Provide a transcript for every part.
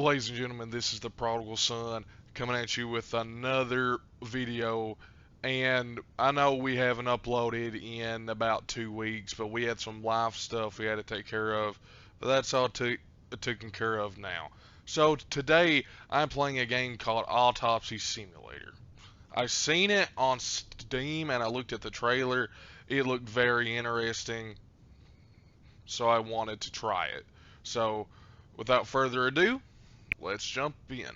Ladies and gentlemen, this is the Prodigal Son coming at you with another video. And I know we haven't uploaded in about 2 weeks, but we had some life stuff we had to take care of. But that's all taken care of now. So today I'm playing a game called Autopsy Simulator. I seen it on Steam and I looked at the trailer. It looked very interesting, so I wanted to try it. So without further ado, let's jump in.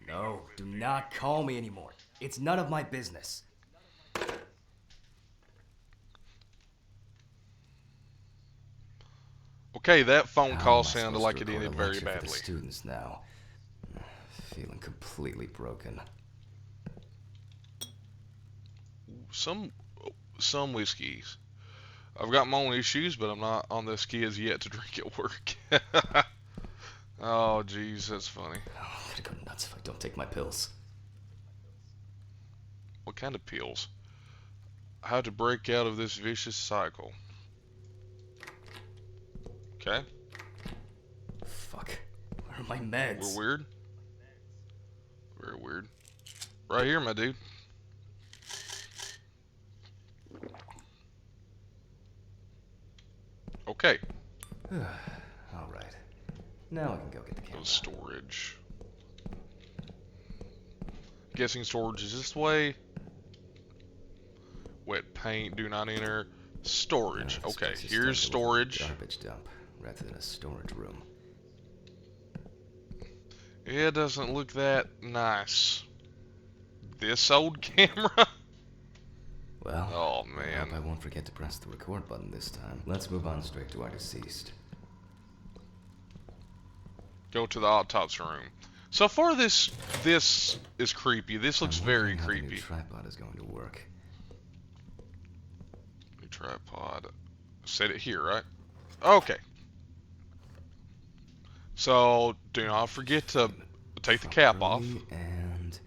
No, do not call me anymore. It's none of my business. Okay, that phone How call am I sounded supposed like to it record ended a very lecture for the badly. students now? Feeling completely broken. Some some whiskeys. I've got my own issues, but I'm not on this kids yet to drink at work. Oh, jeez, that's funny. Oh, I'm gonna go nuts if I don't take my pills. What kind of pills? How to break out of this vicious cycle. Okay, Fuck. Where are my we're meds? weird. Very weird. Right here, my dude. Okay, Alright. Now I can go get the camera. storage. Guessing storage is this way. Wet paint, do not enter. Storage. This Okay, place is here's starting to look like a storage. garbage dump rather than a storage room. It doesn't look that nice. This old camera? Well, Oh, I hope I man. won't forget to press the record button this time. Let's move on straight to our deceased. Go to the autopsy room. So far, this is creepy. This looks I'm very wondering how the new creepy. tripod is going to work. New tripod. Set it here, right? Okay. So, do not forget to take the cap off. Properly, and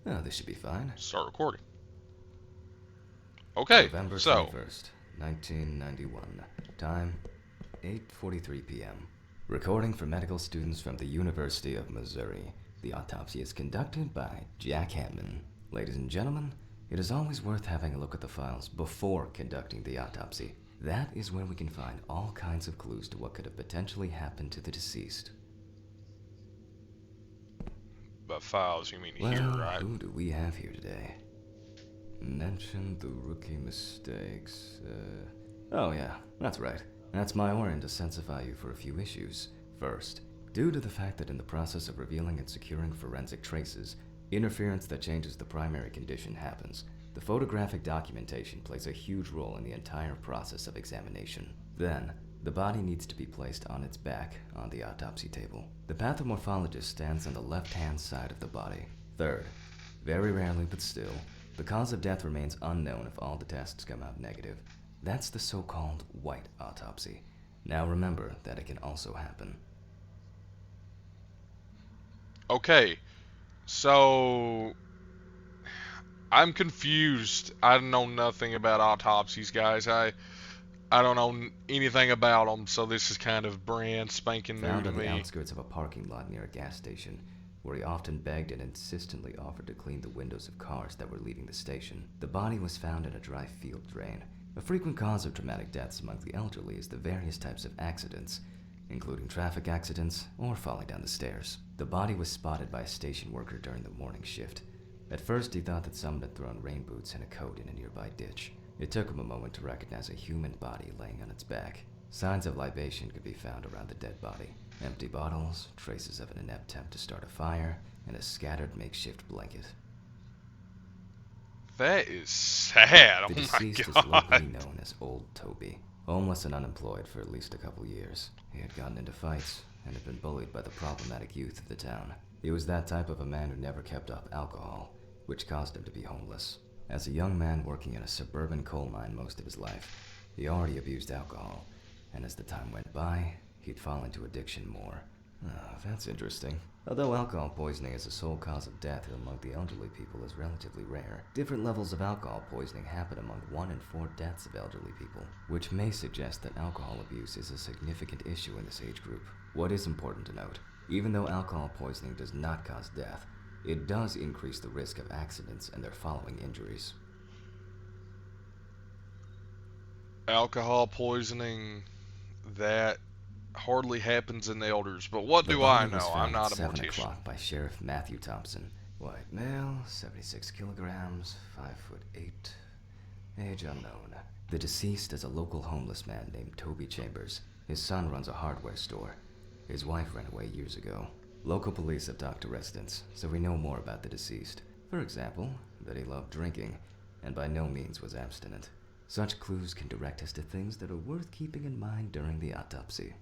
oh, this should be fine. Start recording. Okay, November so 21st, 1991. Time 8:43 p.m. Recording for medical students from the University of Missouri. The autopsy is conducted by Jack Hammond. Ladies and gentlemen, it is always worth having a look at the files before conducting the autopsy. That is where we can find all kinds of clues to what could have potentially happened to the deceased. by files, you mean Well, here, right? who do we have here today? Mention the rookie mistakes. Oh yeah, that's right. That's my organ to sensify you for a few issues. First, due to the fact that in the process of revealing and securing forensic traces, interference that changes the primary condition happens. The photographic documentation plays a huge role in the entire process of examination. Then, the body needs to be placed on its back on the autopsy table. The pathomorphologist stands on the left-hand side of the body. Third, very rarely but still, the cause of death remains unknown if all the tests come out negative. That's the so-called white autopsy. Now remember that it can also happen. Okay, so I'm confused. I know nothing about autopsies, guys. I don't know anything about them, so this is kind of brand spanking new Found to on the me. outskirts of a parking lot near a gas station, where he often begged and insistently offered to clean the windows of cars that were leaving the station. The body was found in a dry field drain. A frequent cause of traumatic deaths among the elderly is the various types of accidents, including traffic accidents or falling down the stairs. The body was spotted by a station worker during the morning shift. At first, he thought that someone had thrown rain boots and a coat in a nearby ditch. It took him a moment to recognize a human body laying on its back. Signs of libation could be found around the dead body. Empty bottles, traces of an inept attempt to start a fire, and a scattered makeshift blanket. That is sad. The Oh my deceased is god. locally known as Old Toby. Homeless and unemployed for at least a couple years. He had gotten into fights and had been bullied by the problematic youth of the town. He was that type of a man who never kept off alcohol, which caused him to be homeless. As a young man working in a suburban coal mine most of his life, he already abused alcohol, and as the time went by, he'd fall into addiction more. Oh, that's interesting. Although alcohol poisoning as the sole cause of death among the elderly people is relatively rare, different levels of alcohol poisoning happen among 1 in 4 deaths of elderly people, which may suggest that alcohol abuse is a significant issue in this age group. What is important to note, even though alcohol poisoning does not cause death, it does increase the risk of accidents and their following injuries. Alcohol poisoning, that hardly happens in the elders, but what The do I body was know? I'm found at not a 7 mortician. o'clock by Sheriff Matthew Thompson. White male, 76 kilograms, 5'8", age unknown. The deceased is a local homeless man named Toby Chambers. His son runs a hardware store. His wife ran away years ago. Local police have talked to residents, so we know more about the deceased. For example, that he loved drinking, and by no means was abstinent. Such clues can direct us to things that are worth keeping in mind during the autopsy.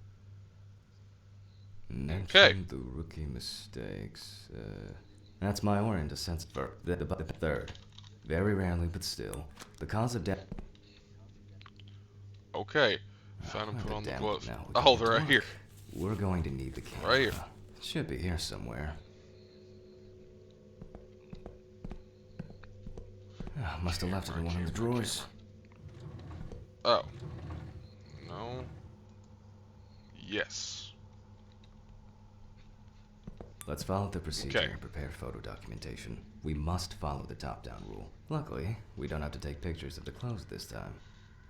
Mention the rookie mistakes. That's my orient to sense for the third. Very rarely, but still. The cause of death. Okay. Found and put on the gloves. Now Oh, they're right here. We're going to need the camera. Right here. It should be here somewhere. Must have left it in one of the drawers. Oh. No. Yes. Let's follow the procedure Okay. and prepare photo documentation. We must follow the top-down rule. Luckily, we don't have to take pictures of the clothes this time.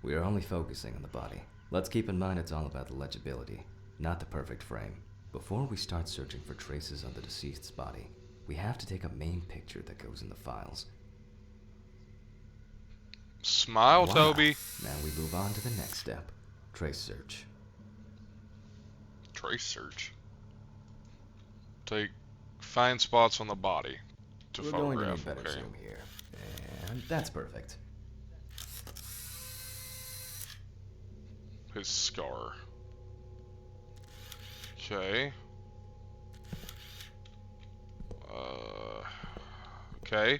We are only focusing on the body. Let's keep in mind it's all about the legibility, not the perfect frame. Before we start searching for traces on the deceased's body, we have to take a main picture that goes in the files. Smile, Wow. Toby. Now we move on to the next step. Trace search. Trace search. Find spots on the body to We're going to photograph. need better Okay. zoom here. And that's perfect. His scar. Okay. Okay.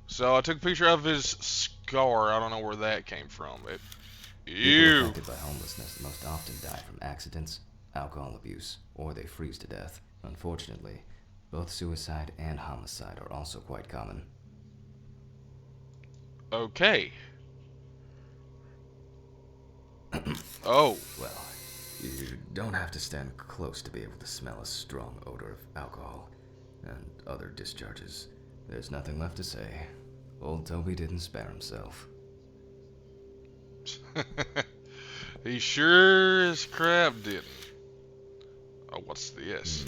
So I took a picture of his scar. I don't know where that came from. People Ew. affected by homelessness most often die from accidents, alcohol abuse, or they freeze to death. Unfortunately, both suicide and homicide are also quite common. Okay. Oh. Well, you don't have to stand close to be able to smell a strong odor of alcohol and other discharges. There's nothing left to say. Old Toby didn't spare himself. He sure as crap didn't. Oh, what's this?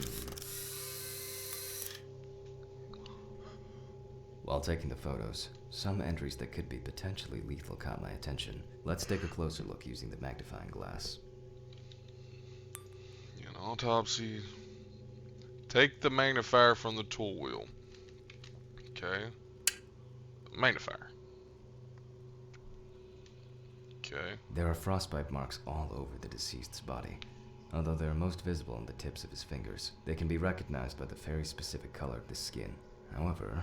While taking the photos, some entries that could be potentially lethal caught my attention. Let's take a closer look using the magnifying glass. An autopsy. Take the magnifier from the tool wheel. Okay. Magnifier. Okay. There are frostbite marks all over the deceased's body. Although they are most visible on the tips of his fingers, they can be recognized by the very specific color of the skin. However,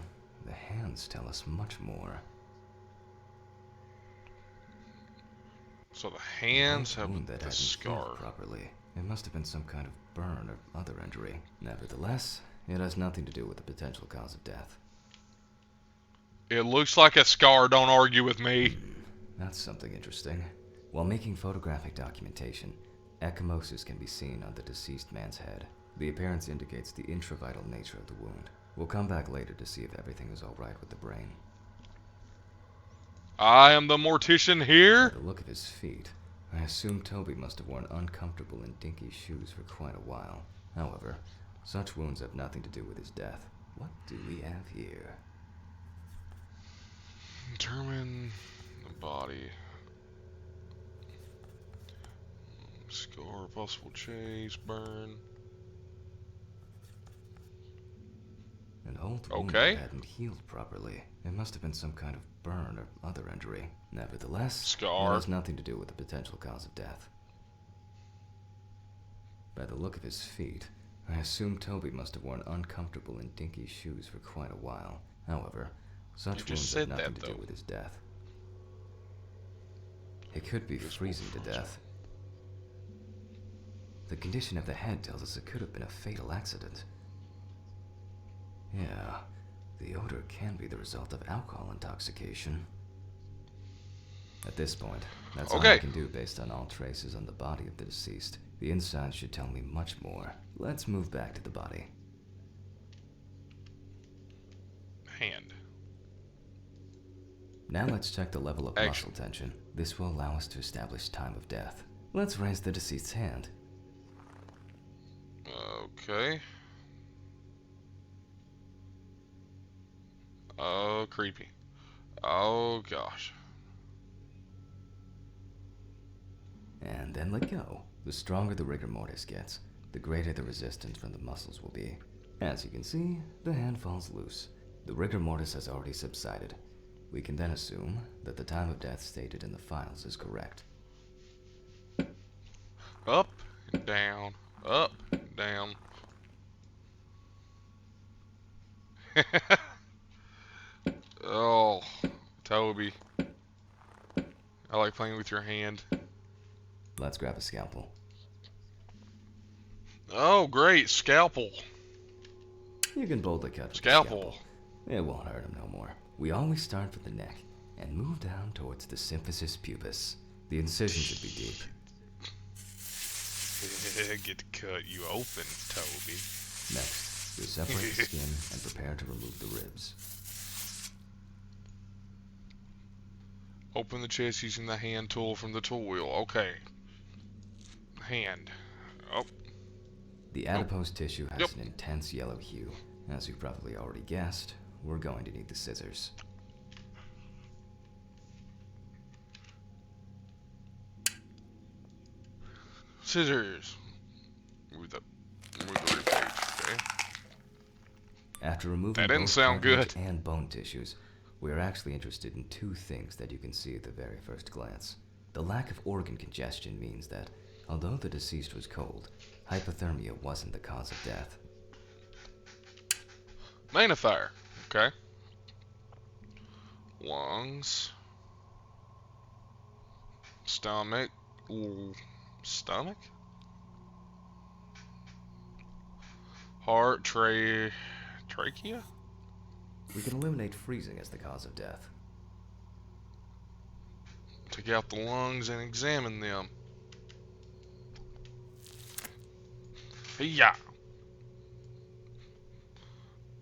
the hands tell us much more. So the hands have Wound that the hadn't scar. healed properly. It must have been some kind of burn or other injury. Nevertheless, it has nothing to do with the potential cause of death. It looks like a scar. Don't argue with me. That's something interesting. While making photographic documentation, ecchymosis can be seen on the deceased man's head. The appearance indicates the intravital nature of the wound. We'll come back later to see if everything is alright with the brain. I am the mortician here. By the look of his feet, I assume Toby must have worn uncomfortable and dinky shoes for quite a while. However, such wounds have nothing to do with his death. What do we have here? Determine the body. Scar, possible chase, burn. An old wound Okay. that hadn't healed properly. It must have been some kind of burn or other injury. Nevertheless, Scar. it has nothing to do with the potential cause of death. By the look of his feet, I assume Toby must have worn uncomfortable and dinky shoes for quite a while. However, such You just wounds said have nothing that, to do though. with his death. It could be freezing to death. The condition of the head tells us it could have been a fatal accident. Yeah, the odor can be the result of alcohol intoxication. At this point, that's all I Okay. can do based on all traces on the body of the deceased. The inside should tell me much more. Let's move back to the body. Hand. Now let's check the level of Action. muscle tension. This will allow us to establish time of death. Let's raise the deceased's hand. Okay. Oh, creepy. Oh, gosh. And then let go. The stronger the rigor mortis gets, the greater the resistance from the muscles will be. As you can see, the hand falls loose. The rigor mortis has already subsided. We can then assume that the time of death stated in the files is correct. Up, down, up, down. Oh, Toby. I like playing with your hand. Let's grab a scalpel. Oh, great. Scalpel. You can boldly cut with the Scalpel. It won't hurt him no more. We always start from the neck and move down towards the symphysis pubis. The incision should be deep. Get to cut you open, Toby. Next, we separate the skin and prepare to remove the ribs. Open the chest using the hand tool from the tool wheel. Okay. Hand. Oh. The adipose tissue has Yep. an intense yellow hue. As you've probably already guessed, we're going to need the scissors. Scissors. Move the rib cage. Okay. After removing That didn't both sound cartilage good. and bone tissues, we are actually interested in two things that you can see at the very first glance. The lack of organ congestion means that, although the deceased was cold, hypothermia wasn't the cause of death. Magnifier. Okay. Lungs. Stomach. Stomach? Heart, trachea? We can eliminate freezing as the cause of death. Take out the lungs and examine them. Yeah.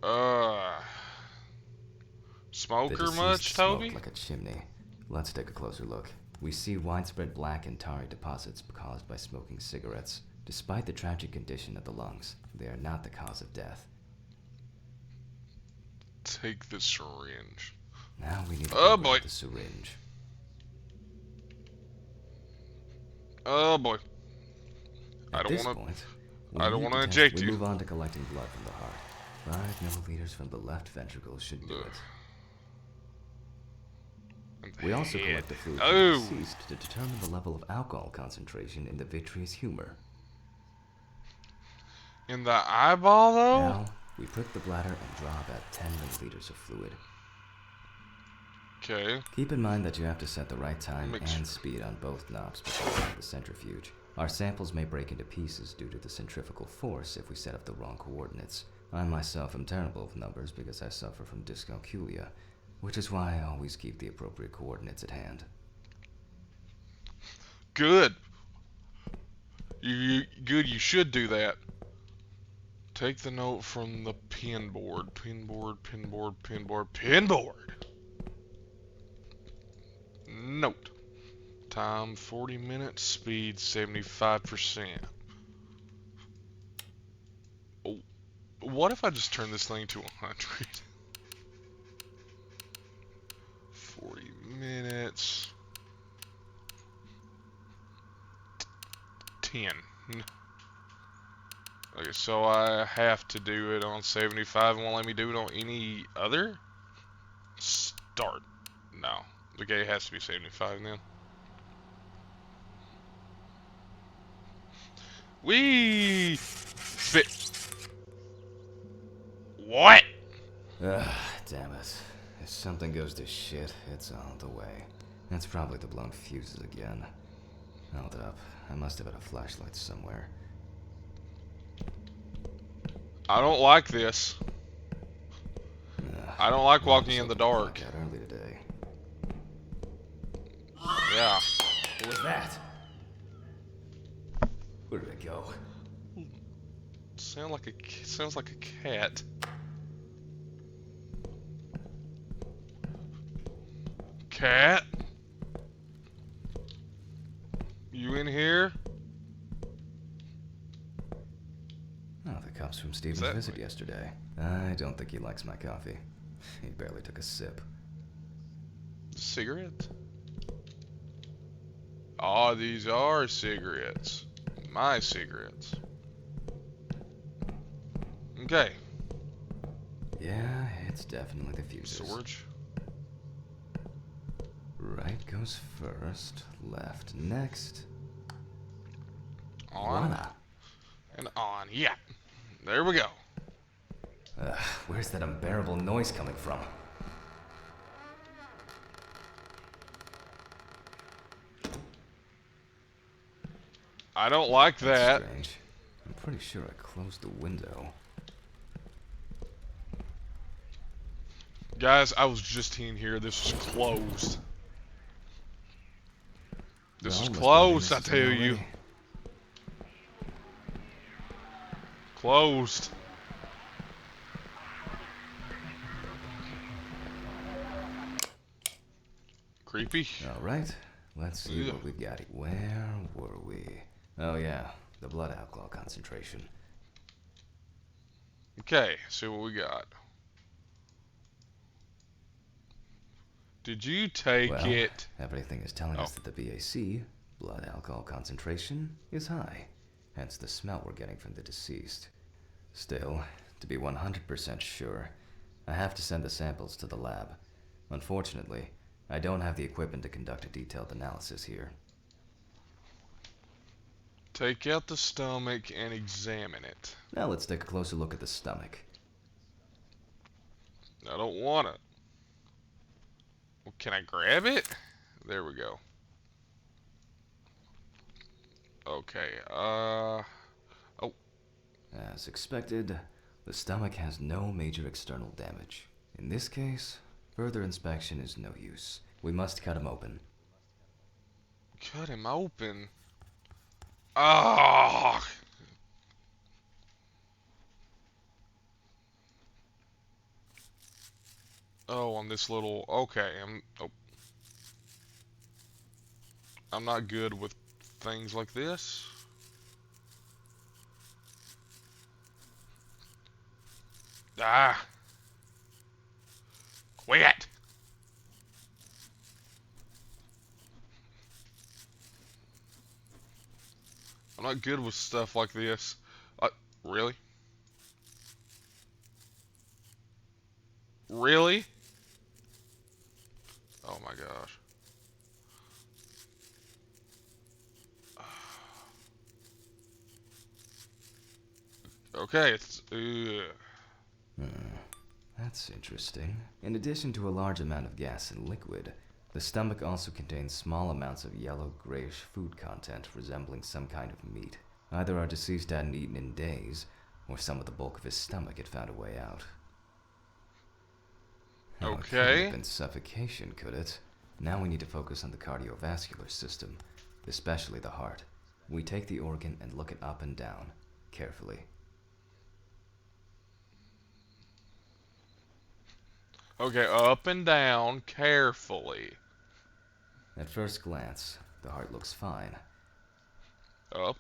The Smoker deceased much, Toby? smoked like a chimney. Let's take a closer look. We see widespread black and tarry deposits caused by smoking cigarettes. Despite the tragic condition of the lungs, they are not the cause of death. Take the syringe. Now we need to Oh, get rid boy. of the syringe. Oh boy. I At don't this wanna- point, I don't need wanna to inject we you. move on to collecting blood from the heart. 5 milliliters from the left ventricle should do Ugh. it. And the We also head. collect the fluid from Oh! the deceased to determine the level of alcohol concentration in the vitreous humor. In the eyeball, though? Now, we prick the bladder and draw about 10 milliliters of fluid. Okay. Keep in mind that you have to set the right time Make and sure. speed on both knobs before running the centrifuge. Our samples may break into pieces due to the centrifugal force if we set up the wrong coordinates. I myself am terrible with numbers because I suffer from dyscalculia, which is why I always keep the appropriate coordinates at hand. Good. Good, you should do that. Take the note from the pinboard. Pinboard. Note. Time 40 minutes, speed 75%. Oh, what if I just turn this thing to 100? 40 minutes. 10. Okay, so I have to do it on 75 and won't let me do it on any other? Start. No. Okay, it has to be 75 then. Wee! Fit. What? Damn it. If something goes to shit, it's on the way. That's probably the blown fuses again. Hold up. I must have had a flashlight somewhere. I don't like this. I don't like Alarm walking in set the the clock dark. out early today. Yeah. What was that? Where did it go? Sounds like a cat. Cat? You in here? Oh, the cops from Is Steven's that visit yesterday. I don't think he likes my coffee. He barely took a sip. cigarette? Oh, these are cigarettes. My cigarettes. Okay. Yeah, it's definitely the fuses. Storage. Right goes first, left next. On. Voila. And on. Yeah. There we go. Where's that unbearable noise coming from? I don't like That's that. strange. I'm pretty sure I closed the window. Guys, I was just in here. This was closed. This was Well, must be closed, I necessary tell you. already. Closed. Creepy. All right, let's see Yeah. what we've got. Where were we? Oh yeah, the blood alcohol concentration. Okay, see what we got. Did you take Well, it? everything is telling Oh. us that the BAC, blood alcohol concentration, is high. Hence the smell we're getting from the deceased. Still, to be 100% sure, I have to send the samples to the lab. Unfortunately, I don't have the equipment to conduct a detailed analysis here. Take out the stomach and examine it. Now let's take a closer look at the stomach. I don't want it. Well, can I grab it? There we go. Okay, oh, As expected, the stomach has no major external damage. In this case, further inspection is no use. We must cut him open. cut him open. Ah! Oh, on this little, okay, I'm not good with things like this. Ah! Quit! I'm not good with stuff like this. Really? Really? Oh my gosh. Okay, it's, That's interesting. In addition to a large amount of gas and liquid, the stomach also contains small amounts of yellow-grayish food content resembling some kind of meat. Either our deceased hadn't eaten in days, or some of the bulk of his stomach had found a way out. Oh, it couldn't okay. have been suffocation, could it? Now we need to focus on the cardiovascular system, especially the heart. We take the organ and look it up and down, carefully. Okay, up and down, carefully. At first glance, the heart looks fine. Up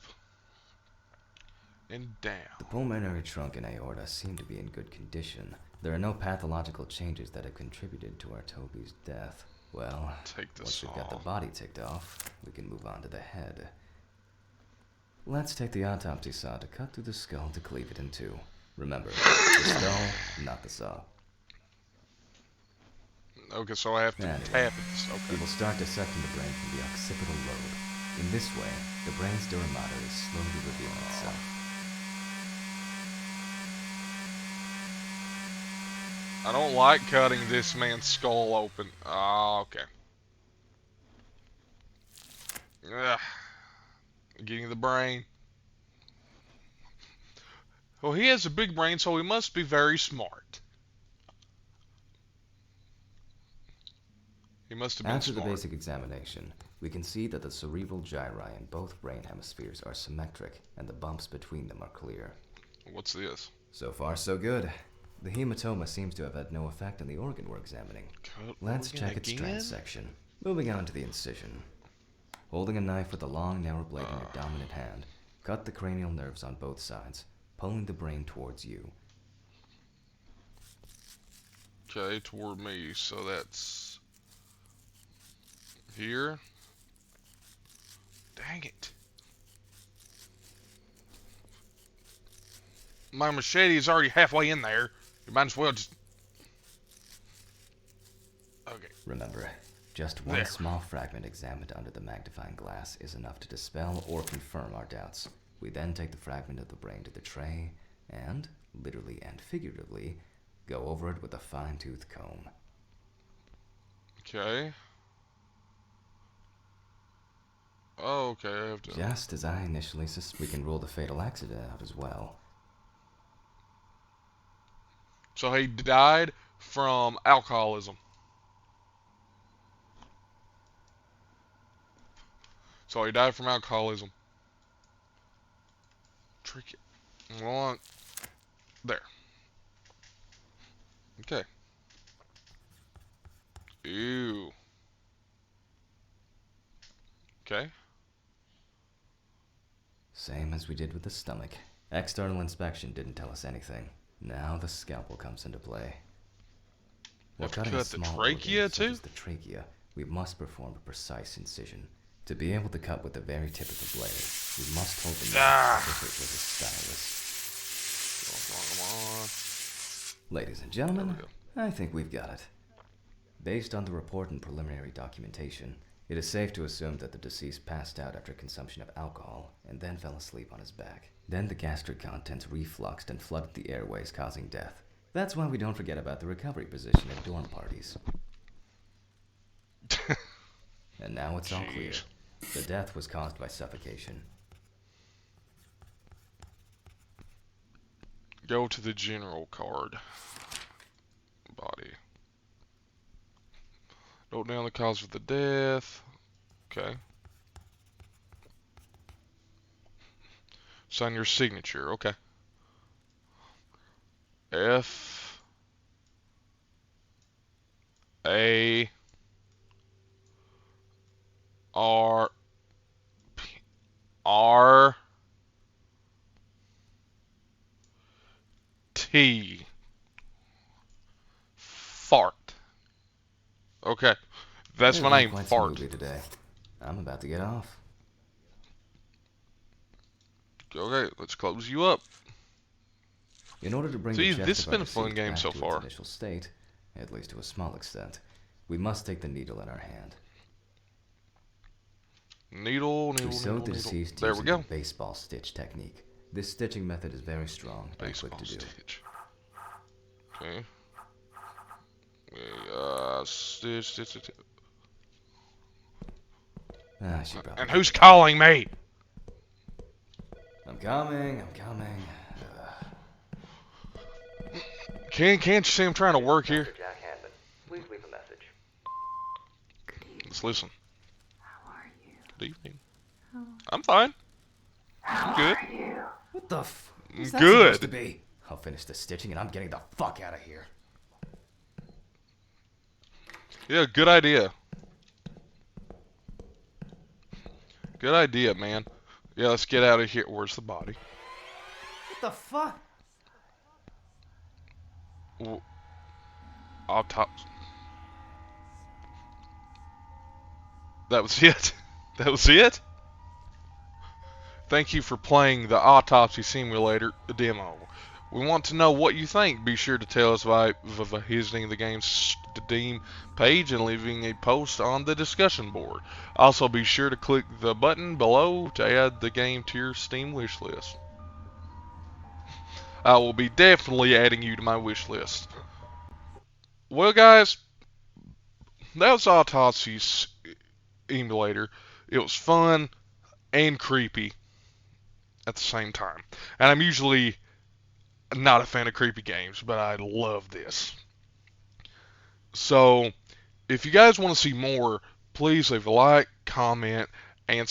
and down. The pulmonary trunk and aorta seem to be in good condition. There are no pathological changes that have contributed to our Toby's death. Well, Take this once we've got the off. body ticked off, we can move on to the head. Let's take the autopsy saw to cut through the skull to cleave it in two. Remember, the skull, not the saw. Okay, so I have to Anyway, tap it. we Okay. will start dissecting the brain from the occipital lobe. In this way, the brain's dura mater is slowly revealing itself. I don't like cutting this man's skull open. Ah, okay. Ugh. Getting the brain. Well, he has a big brain, so he must be very smart. He must have been After the smart. basic examination, we can see that the cerebral gyri in both brain hemispheres are symmetric and the bumps between them are clear. What's this? So far, so good. The hematoma seems to have had no effect on the organ we're examining. Cut Let's organ check its again? transection. Moving on to the incision. Holding a knife with a long, narrow blade in your dominant hand, cut the cranial nerves on both sides, pulling the brain towards you. Okay, toward me. So that's here. Dang it. My machete is already halfway in there. You might as well just... Okay. Remember, just one There. small fragment examined under the magnifying glass is enough to dispel or confirm our doubts. We then take the fragment of the brain to the tray and, literally and figuratively, go over it with a fine-tooth comb. Okay. Oh, okay, I have to... Just as I initially suspected, we can rule the fatal accident out as well. So he died from alcoholism. So he died from alcoholism. Tricky. One. There. Okay. Ew. Okay. Same as we did with the stomach. External inspection didn't tell us anything. Now the scalpel comes into play. While Have to cutting cut a the small trachea, organ such too? as the trachea, we must perform a precise incision. To be able to cut with a very tip of the blade, we must hold the knife as if it was a stylus. Come on. Ladies and gentlemen, There I think we've got it. Based on the report and preliminary documentation, it is safe to assume that the deceased passed out after consumption of alcohol and then fell asleep on his back. Then the gastric contents refluxed and flooded the airways, causing death. That's why we don't forget about the recovery position at dorm parties. And now it's all clear. Jeez. The death was caused by suffocation. Go to the general card. Body. Note down the cause of the death. Okay. Sign your signature. Okay. F A R R T. Fart. Okay. That's We're my going name, quite Fart. smoothly today. I'm about to get off. Okay, let's close you up. In order to bring See, the chest this of has our been a fun deceased game back so to far. its initial state, at least to a small extent, we must take the needle in our hand. Needle, We needle, sewed needle, the needle. deceased There we using go. the baseball stitch technique. This stitching method is very strong and quick Baseball to do. stitch. Okay. Stitch, stitch, stitch. Ah, she probably. And who's calling me? I'm coming. Can't you see I'm trying to work here? Jack Hanman. Please leave a message. Good evening. Let's listen. How are you? Good evening. How, I'm fine. how I'm good. are you? What the f? What's that Good. supposed to be? I'll finish the stitching and I'm getting the fuck out of here. Yeah, good idea. Good idea, man. Yeah, let's get out of here. Where's the body? What the fuck? Autopsy. That was it. That was it. Thank you for playing the Autopsy Simulator demo. We want to know what you think. Be sure to tell us by visiting the game's Steam page and leaving a post on the discussion board. Also, be sure to click the button below to add the game to your Steam wish list. I will be definitely adding you to my wish list. Well, guys, that was Autopsy Emulator. It was fun and creepy at the same time. And I'm usually not a fan of creepy games, but I love this. So, if you guys want to see more, please leave a like, comment, and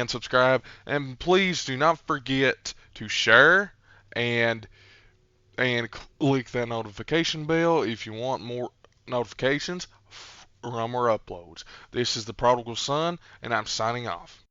subscribe. And please do not forget to share and click that notification bell if you want more notifications from our uploads. This is the Prodigal Son, and I'm signing off.